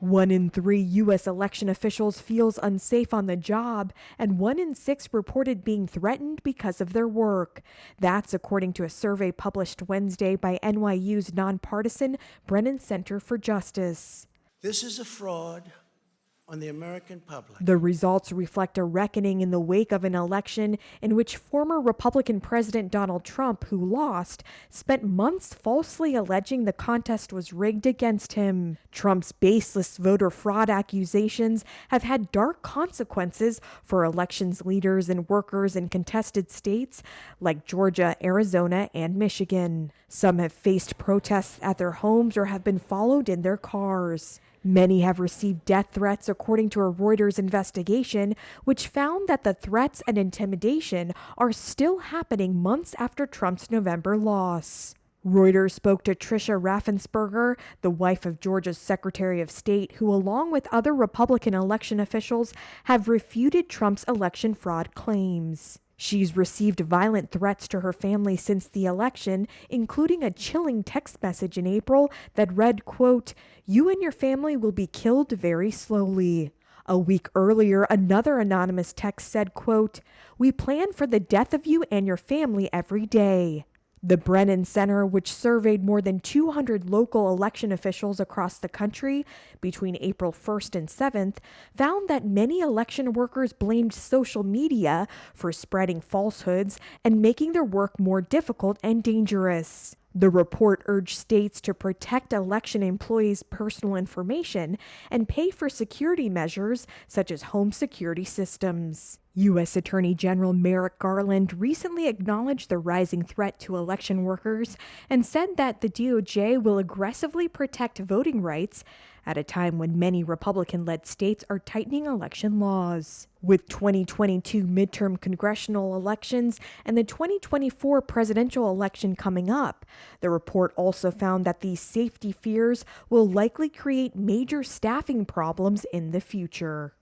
1 in 3 U.S. election officials feels unsafe on the job, and 1 in 6 reported being threatened because of their work. That's according to a survey published Wednesday by NYU's nonpartisan Brennan Center for Justice. This is a fraud on the American public. The results reflect a reckoning in the wake of an election in which former Republican President Donald Trump, who lost, spent months falsely alleging the contest was rigged against him. Trump's baseless voter fraud accusations have had dark consequences for elections leaders and workers in contested states like Georgia, Arizona, and Michigan. Some have faced protests at their homes or have been followed in their cars. Many have received death threats, according to a Reuters investigation, which found that the threats and intimidation are still happening months after Trump's November loss. Reuters spoke to Tricia Raffensperger, the wife of Georgia's Secretary of State, who, along with other Republican election officials, have refuted Trump's election fraud claims. She's received violent threats to her family since the election, including a chilling text message in April that read, quote, "You and your family will be killed very slowly." A week earlier, another anonymous text said, quote, "We plan for the death of you and your family every day." The Brennan Center, which surveyed more than 200 local election officials across the country between April 1st and 7th, found that many election workers blamed social media for spreading falsehoods and making their work more difficult and dangerous. The report urged states to protect election employees' personal information and pay for security measures such as home security systems. U.S. Attorney General Merrick Garland recently acknowledged the rising threat to election workers and said that the DOJ will aggressively protect voting rights at a time when many Republican-led states are tightening election laws. With 2022 midterm congressional elections and the 2024 presidential election coming up, the report also found that these safety fears will likely create major staffing problems in the future.